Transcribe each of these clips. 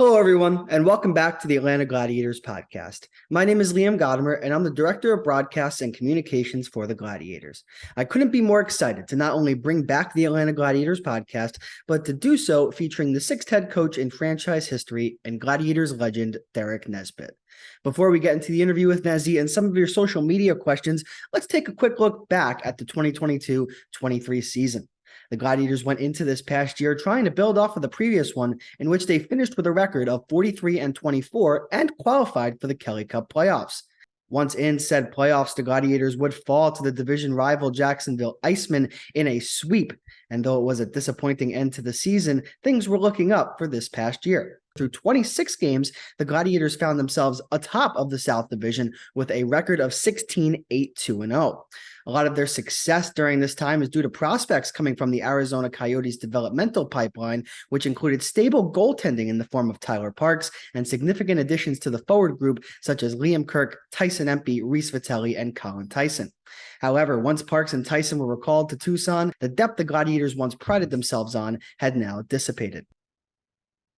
Hello, everyone, and welcome back to the Atlanta Gladiators podcast. My name is Liam Gotimer, and I'm the Director of Broadcasts and Communications for the Gladiators. I couldn't be more excited to not only bring back the Atlanta Gladiators podcast, but to do so featuring the sixth head coach in franchise history and Gladiators legend, Derek Nesbitt. Before we get into the interview with Nezzy and some of your social media questions, let's take a quick look back at the 2022-23 season. The Gladiators went into this past year trying to build off of the previous one, in which they finished with a record of 43-24 and qualified for the Kelly Cup playoffs. Once in said playoffs, the Gladiators would fall to the division rival Jacksonville Icemen in a sweep. And though it was a disappointing end to the season, things were looking up for this past year. Through 26 games, the Gladiators found themselves atop of the South Division with a record of 16-8-2-0. A lot of their success during this time is due to prospects coming from the Arizona Coyotes developmental pipeline, which included stable goaltending in the form of Tyler Parks and significant additions to the forward group such as Liam Kirk, Tyson Empey, Reese Vitelli, and Colin Tyson. However, once Parks and Tyson were recalled to Tucson, the depth the Gladiators once prided themselves on had now dissipated.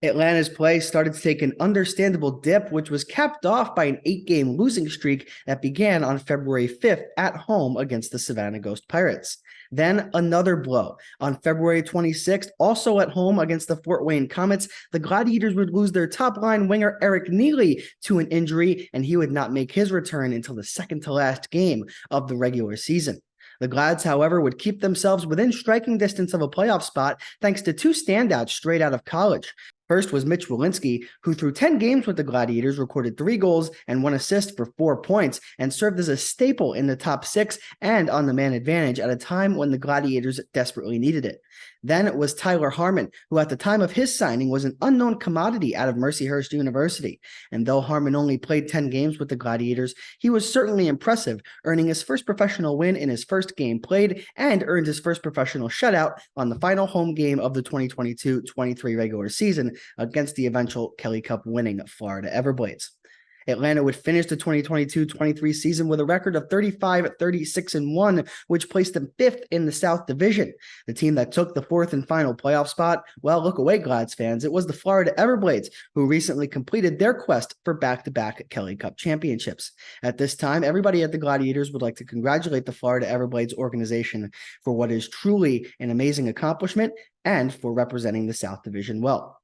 Atlanta's play started to take an understandable dip, which was capped off by an 8-game losing streak that began on February 5th at home against the Savannah Ghost Pirates. Then another blow. On February 26th, also at home against the Fort Wayne Comets, the Gladiators would lose their top-line winger Eric Neely to an injury, and he would not make his return until the second-to-last game of the regular season. The Glads, however, would keep themselves within striking distance of a playoff spot thanks to two standouts straight out of college. First was Mitch Walensky, who through 10 games with the Gladiators recorded 3 goals and 1 assist for 4 points and served as a staple in the top 6 and on the man advantage at a time when the Gladiators desperately needed it. Then it was Tyler Harmon, who at the time of his signing was an unknown commodity out of Mercyhurst University. And though Harmon only played 10 games with the Gladiators, he was certainly impressive, earning his first professional win in his first game played and earned his first professional shutout on the final home game of the 2022-23 regular season against the eventual Kelly Cup winning Florida Everblades. Atlanta would finish the 2022-23 season with a record of 35-36-1, which placed them 5th in the South Division. The team that took the 4th and final playoff spot, well, look away, Glads fans, it was the Florida Everblades, who recently completed their quest for back-to-back Kelly Cup championships. At this time, everybody at the Gladiators would like to congratulate the Florida Everblades organization for what is truly an amazing accomplishment and for representing the South Division well.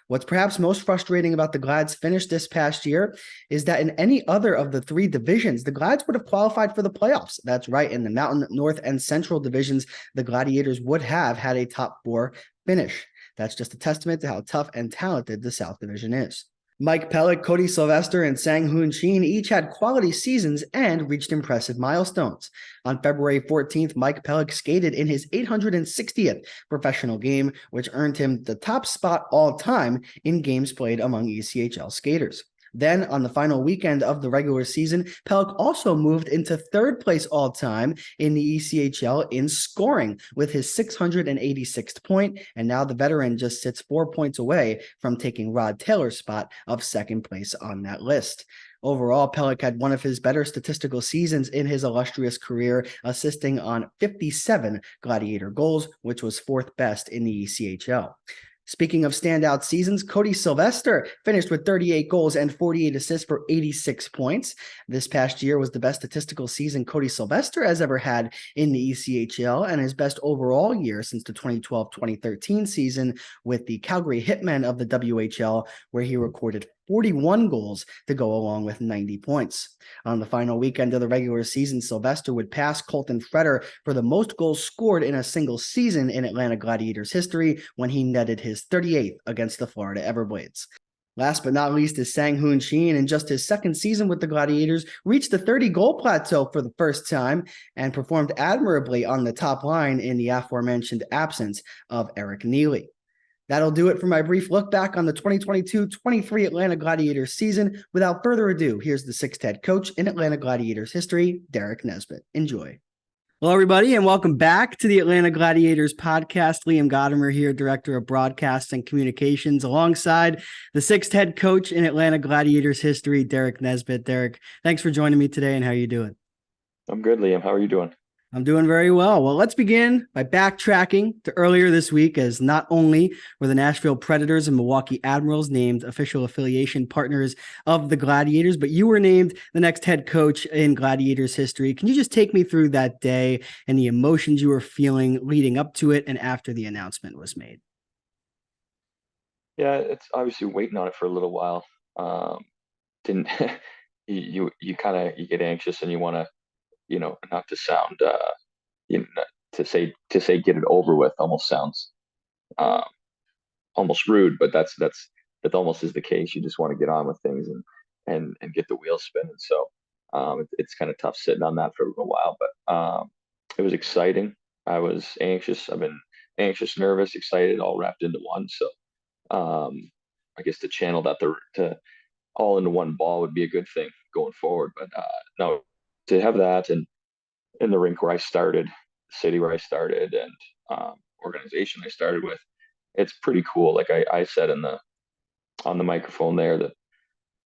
What's perhaps most frustrating about the Glads' finish this past year is that in any other of the 3 divisions, the Glads would have qualified for the playoffs. That's right, in the Mountain, North, and Central divisions, the Gladiators would have had a top 4 finish. That's just a testament to how tough and talented the South Division is. Mike Pellick, Cody Sylvester, and Sang-Hoon Sheen each had quality seasons and reached impressive milestones. On February 14th, Mike Pellick skated in his 860th professional game, which earned him the top spot all time in games played among ECHL skaters. Then, on the final weekend of the regular season, Pellick also moved into 3rd place all-time in the ECHL in scoring with his 686th point, and now the veteran just sits 4 points away from taking Rod Taylor's spot of 2nd place on that list. Overall, Pellick had one of his better statistical seasons in his illustrious career, assisting on 57 Gladiator goals, which was 4th best in the ECHL. Speaking of standout seasons, Cody Sylvester finished with 38 goals and 48 assists for 86 points. This past year was the best statistical season Cody Sylvester has ever had in the ECHL and his best overall year since the 2012-2013 season with the Calgary Hitmen of the WHL, where he recorded 41 goals to go along with 90 points. On the final weekend of the regular season, Sylvester would pass Colton Freder for the most goals scored in a single season in Atlanta Gladiators history when he netted his 38th against the Florida Everblades. Last but not least is Sang-Hoon Sheen, in just his 2nd season with the Gladiators, reached the 30-goal plateau for the first time and performed admirably on the top line in the aforementioned absence of Eric Neely. That'll do it for my brief look back on the 2022-23 Atlanta Gladiators season. Without further ado, here's the 6th head coach in Atlanta Gladiators history, Derek Nesbitt. Enjoy. Hello, everybody, and welcome back to the Atlanta Gladiators podcast. Liam Gotimer here, Director of Broadcast and Communications, alongside the 6th head coach in Atlanta Gladiators history, Derek Nesbitt. Derek, thanks for joining me today, and how are you doing? I'm good, Liam. How are you doing? I'm doing very well. Well, let's begin by backtracking to earlier this week, as not only were the Nashville Predators and Milwaukee Admirals named official affiliation partners of the Gladiators, but you were named the next head coach in Gladiators history. Can you just take me through that day and the emotions you were feeling leading up to it and after the announcement was made? Yeah, it's obviously waiting on it for a little while. Didn't you kind of you get anxious and you want to, not to sound to say get it over with almost sounds um, almost rude, but that almost is the case. You just want to get on with things and get the wheels spinning. So it's kind of tough sitting on that for a little while, but it was exciting. I was anxious. I've been anxious, nervous, excited, all wrapped into one. So I guess to channel that to all into one ball would be a good thing going forward. But no, to have that and in the rink where I started, the city where I started, and organization I started with, it's pretty cool. Like I said on the microphone there that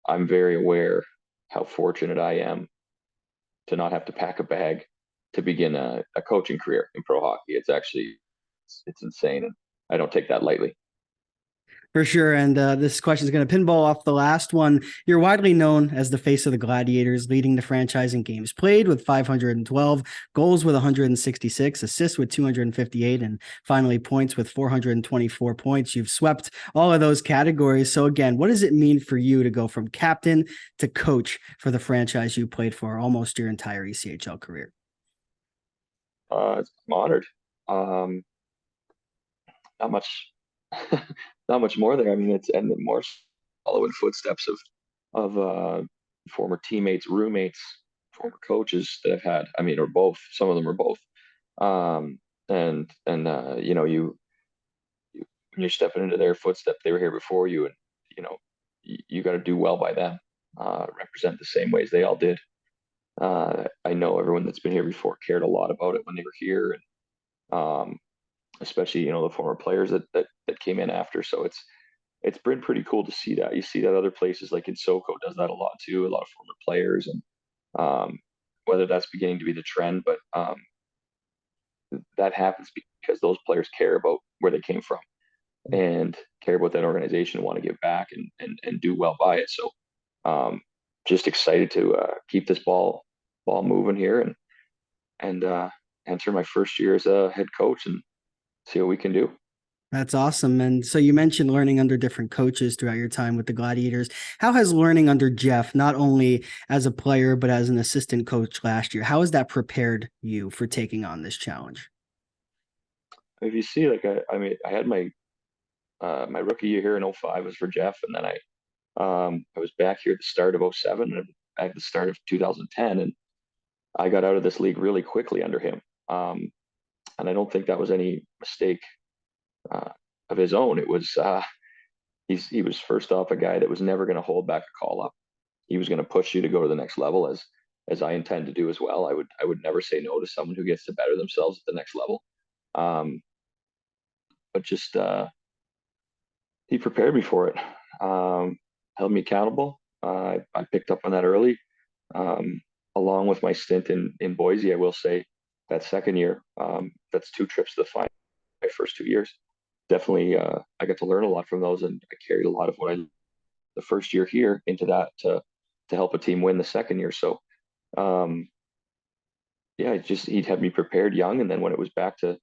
I'm very aware how fortunate I am to not have to pack a bag to begin a coaching career in pro hockey. It's actually it's insane, and I don't take that lightly. For sure. And this question is going to pinball off the last one. You're widely known as the face of the Gladiators, leading the franchise in games played with 512, goals with 166, assists with 258, and finally points with 424 points. You've swept all of those categories. So, again, what does it mean for you to go from captain to coach for the franchise you played for almost your entire ECHL career? I'm honored. Um, not much, not much more there. I mean, it's and more following footsteps of former teammates, roommates, former coaches that I've had. I mean, or both. Some of them are both. Um, and when you're stepping into their footsteps, they were here before you, and you know you got to do well by them. Represent the same ways they all did. I know everyone that's been here before cared a lot about it when they were here, and especially the former players that came in after. So it's been pretty cool to see that. You see that other places like in SoCo does that a lot too. A lot of former players, and whether that's beginning to be the trend, but that happens because those players care about where they came from and care about that organization and want to give back and do well by it. So just excited to keep this ball moving here and enter my first year as a head coach and see what we can do. That's awesome. And so you mentioned learning under different coaches throughout your time with the Gladiators. How has learning under Jeff, not only as a player, but as an assistant coach last year, how has that prepared you for taking on this challenge? If you see, like I mean, I had my rookie year here in '05 was for Jeff, and then I was back here at the start of '07 and at the start of 2010, and I got out of this league really quickly under him. Um, and I don't think that was any mistake uh, of his own. It was he was first off a guy that was never going to hold back a call up. He was going to push you to go to the next level, as I intend to do as well. I would never say no to someone who gets to better themselves at the next level. Um, but just he prepared me for it, held me accountable. I picked up on that early, along with my stint in Boise. I will say that second year, that's two trips to the final. My first 2 years, definitely, I got to learn a lot from those, and I carried a lot of what I the first year here into that to help a team win the second year. So, um, yeah, just he'd have me prepared young, and then when it was back to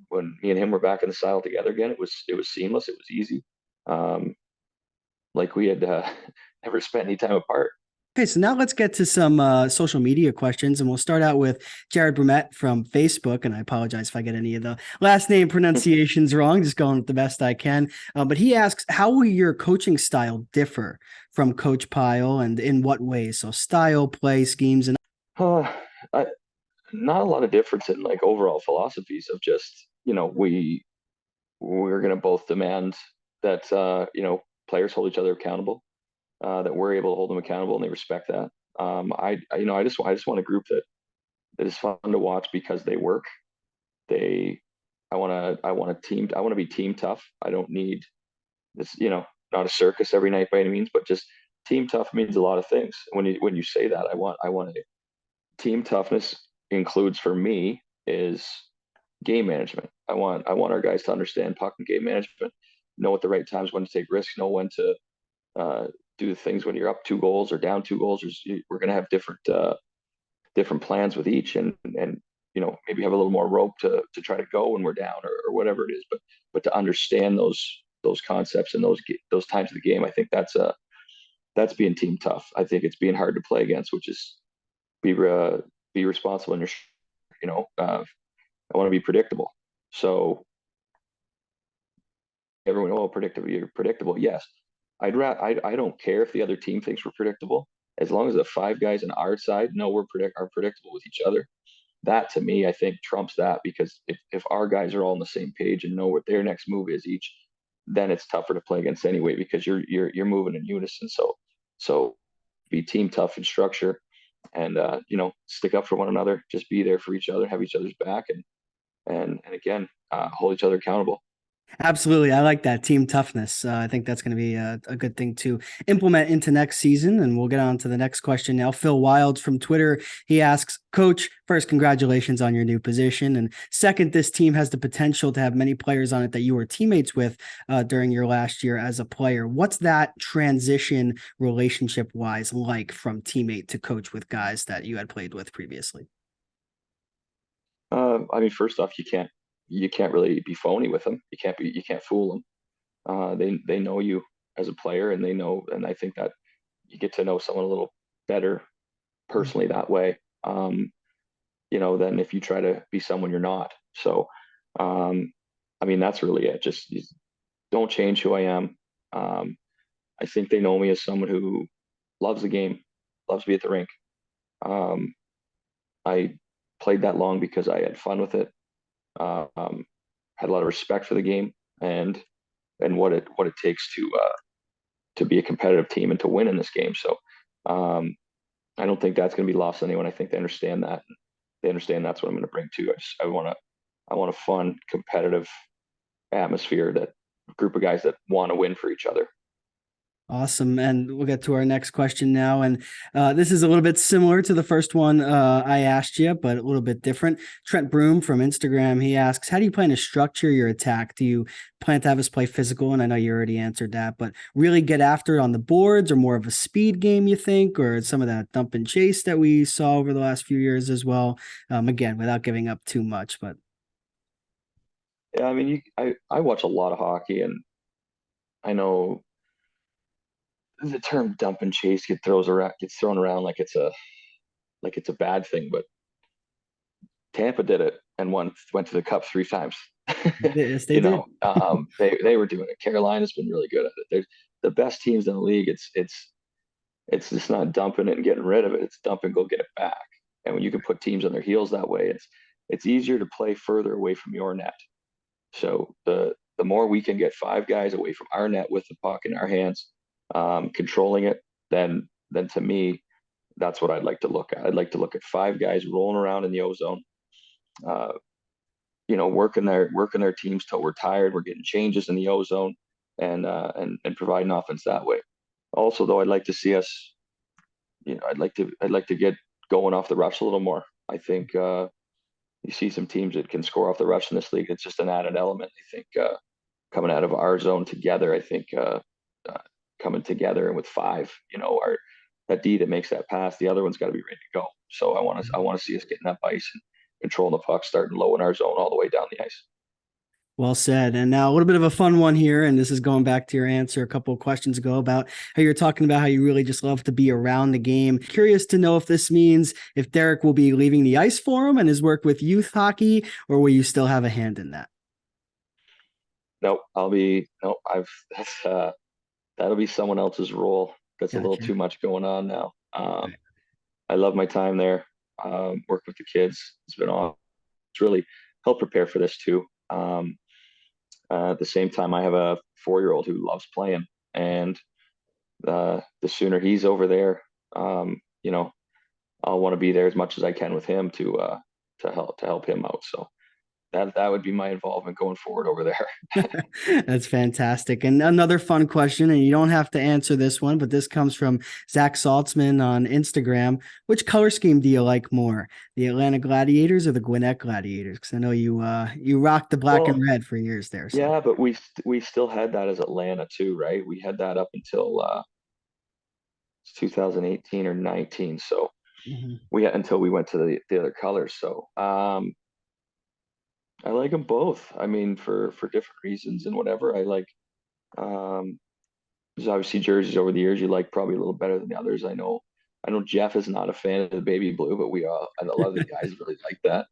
when me and him were back in the saddle together again, it was seamless. It was easy. Um, like we had never spent any time apart. Okay, so now let's get to some social media questions, and we'll start out with Jared Brumet from Facebook. And I apologize if I get any of the last name pronunciations wrong, just going with the best I can. But he asks, how will your coaching style differ from Coach Pyle and in what ways? So, style, play, schemes, and Uh, I, not a lot of difference in like overall philosophies of just we're going to both demand that players hold each other accountable, that we're able to hold them accountable and they respect that. I just want a group that is fun to watch because they work. They I want a team. I want to be team tough. I don't need this, not a circus every night by any means, but just team tough means a lot of things. When you say that, I want a team toughness includes for me is game management. I want our guys to understand puck and game management, know at the right times when to take risks, know when to uh, do the things when you're up 2 goals or down 2 goals. We're going to have different plans with each, and maybe have a little more rope to try to go when we're down, or whatever it is. But to understand those concepts and those times of the game, I think that's being team tough. I think it's being hard to play against, which is be responsible in your I want to be predictable. So everyone, oh, predictable, you're predictable. Yes, I don't care if the other team thinks we're predictable, as long as the five guys on our side know are predictable with each other. That to me, I think trumps that, because if our guys are all on the same page and know what their next move is each, then it's tougher to play against anyway, because you're moving in unison. So be team tough and structure, and stick up for one another. Just be there for each other, have each other's back, and again, hold each other accountable. Absolutely. I like that team toughness. I think that's going to be a good thing to implement into next season. And we'll get on to the next question now. Phil Wilds from Twitter. He asks, Coach, first, congratulations on your new position. And second, this team has the potential to have many players on it that you were teammates with during your last year as a player. What's that transition relationship wise like from teammate to coach with guys that you had played with previously? I mean, first off, you can't really be phony with them. You can't fool them. They know you as a player, and they know, and I think that you get to know someone a little better personally that way. Than if you try to be someone you're not. So, I mean, that's really it. Just don't change who I am. Um, I think they know me as someone who loves the game, loves to be at the rink. Um, I played that long because I had fun with it. Um, had a lot of respect for the game, and what it takes to be a competitive team and to win in this game. So, um, I don't think that's going to be lost on anyone. I think they understand that. They understand that's what I'm going to bring too. I want a fun, competitive atmosphere, that group of guys that want to win for each other. Awesome. And we'll get to our next question now. And this is a little bit similar to the first one I asked you, but a little bit different. Trent Broom from Instagram, he asks, how do you plan to structure your attack? Do you plan to have us play physical? And I know you already answered that, but really get after it on the boards, or more of a speed game, you think, or some of that dump and chase that we saw over the last few years as well? Again, without giving up too much, but Yeah, I mean, I watch a lot of hockey, and I know the term dump and chase gets thrown around like it's a bad thing, but Tampa did it and went to the Cup 3 times. yes, they did. They were doing it. Carolina's been really good at it. They're the best teams in the league. It's just not dumping it and getting rid of it. It's dump and go get it back. And when you can put teams on their heels that way, it's easier to play further away from your net. So the more we can get five guys away from our net with the puck in our hands, controlling it, then to me, that's what I'd like to look at. I'd like to look at five guys rolling around in the ozone, uh, working their teams till we're tired. We're getting changes in the ozone, and providing offense that way. Also, though, I'd like to see us. I'd like to get going off the rush a little more. I think you see some teams that can score off the rush in this league. It's just an added element. I think coming out of our zone together, I think uh, coming together and with five, our that D that makes that pass, the other one's got to be ready to go. So I want to see us getting that ice and controlling the puck, starting low in our zone all the way down the ice. Well said. And now a little bit of a fun one here. And this is going back to your answer a couple of questions ago about how you're talking about how you really just love to be around the game. Curious to know if this means if Derek will be leaving the ice for him and his work with youth hockey, or will you still have a hand in that? Nope, nope. That'll be someone else's role. That's a little Gotcha. too much going on now. I love my time there. Work with the kids. It's been awesome. It's really helped prepare for this too. At the same time, I have a 4-year-old who loves playing, and the sooner he's over there, I'll want to be there as much as I can with him to help him out. So that would be my involvement going forward over there. That's fantastic. And another fun question, and you don't have to answer this one, but this comes from Zach Saltzman on Instagram. Which color scheme do you like more, the Atlanta Gladiators or the Gwinnett Gladiators? Because I know you rocked the black and Well, red for years there. So yeah, but we still had that as Atlanta too, right? We had that up until 2018 or 19. So mhm. we had until we went to the other colors. So I like them both. I mean, for different reasons and whatever. I like um, there's obviously jerseys over the years you like probably a little better than the others. I know Jeff is not a fan of the baby blue, but we and a lot of the guys really like that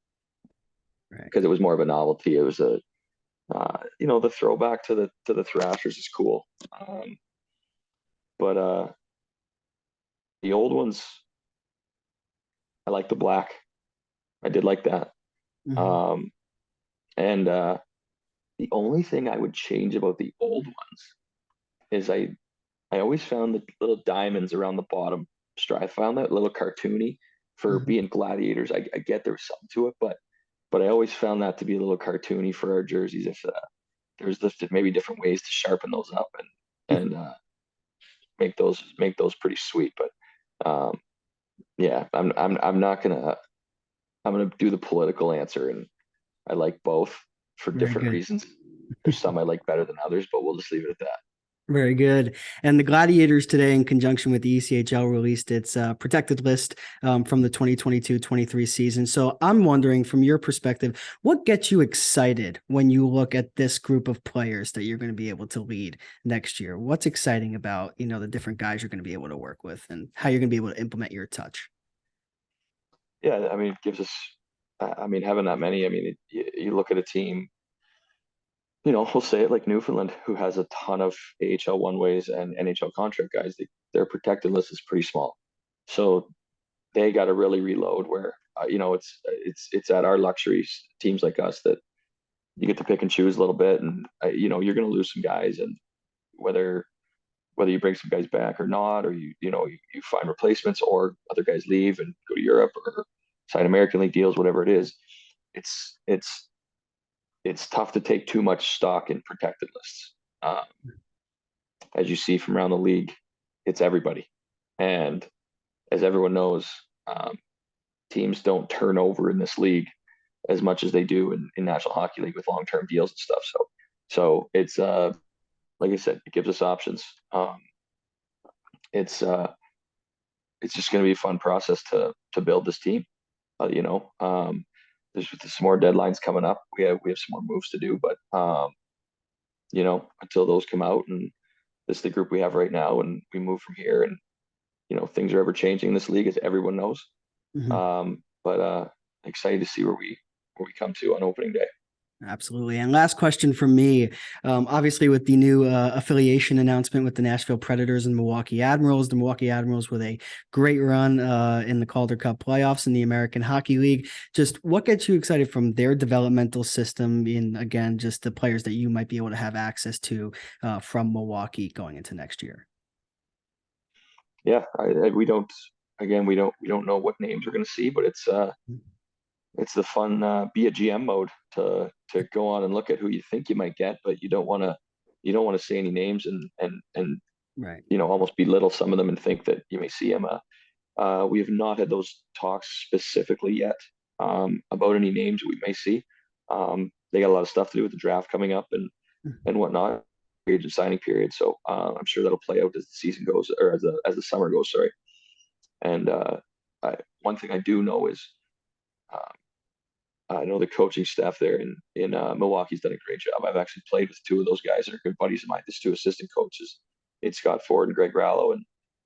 Right. because it was more of a novelty. It was a the throwback to the Thrashers is cool. But the old ones, I like the black. I did like that. Mhm. Um, and the only thing I would change about the old ones is I always found the little diamonds around the bottom stripe. I found that a little cartoony for Mhm. being gladiators. I get there's something to it, but I always found that to be a little cartoony for our jerseys. If there's maybe different ways to sharpen those up and make those pretty sweet. But yeah, I'm not gonna do the political answer, and I like both for Very different good. reasons. There's some I like better than others, but we'll just leave it at that. Very good. And the Gladiators today, in conjunction with the ECHL, released its protected list from the 2022-23 season. So I'm wondering, from your perspective, what gets you excited when you look at this group of players that you're going to be able to lead next year? What's exciting about, the different guys you're going to be able to work with and how you're going to be able to implement your touch? Yeah, I mean, it gives us. I mean, having that many. I mean, you look at a team. We'll say it like Newfoundland, who has a ton of AHL one ways and NHL contract guys. Their protected list is pretty small, so they got to really reload. Where it's at our luxury teams like us that you get to pick and choose a little bit, and you're going to lose some guys, and whether you bring some guys back or not, or you find replacements, or other guys leave and go to Europe or sign American League deals, whatever it is, it's it's it's tough to take too much stock in protected lists. As you see from around the league, it's everybody, and as everyone knows, um, teams don't turn over in this league as much as they do in National Hockey League with long-term deals and stuff. So it's like I said, it gives us options. It's it's just going to be a fun process to build this team. There's some more deadlines coming up. We have some more moves to do, but until those come out, and this is the group we have right now, and we move from here, and things are ever changing in this league, as everyone knows. Mhm. But excited to see where we come to on opening day. Absolutely. And last question from me. Obviously, with the new affiliation announcement with the Nashville Predators and Milwaukee Admirals, the Milwaukee Admirals with a great run in the Calder Cup playoffs in the American Hockey League. Just what gets you excited from their developmental system in, again, just the players that you might be able to have access to from Milwaukee going into next year? Yeah, we don't know what names we're going to see, but it's the fun be a GM mode to go on and look at who you think you might get, but you don't want to say any names and Right. almost belittle some of them and think that you may see them. We have not had those talks specifically yet about any names we may see. They got a lot of stuff to do with the draft coming up and whatnot, agent signing period. So I'm sure that'll play out as the season goes, or as the summer goes. Sorry. And one thing I do know is uh, I know the coaching staff there in Milwaukee's done a great job. I've actually played with two of those guys that are good buddies of mine. There's two assistant coaches, it's Scott Ford and Greg Rallo,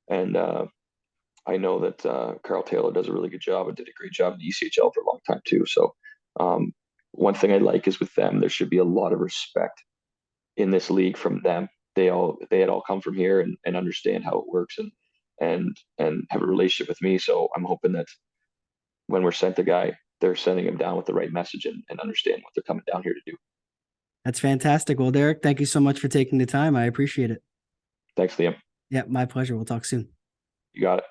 and I know that Carl Taylor does a really good job and did a great job in the ECHL for a long time too. So um, one thing I like is with them, there should be a lot of respect in this league from them. They had all come from here and understand how it works and have a relationship with me. So I'm hoping that when we're sent the guy, they're sending him down with the right message and understand what they're coming down here to do. That's fantastic. Well, Derek, thank you so much for taking the time. I appreciate it. Thanks, Liam. Yeah, my pleasure. We'll talk soon. You got it.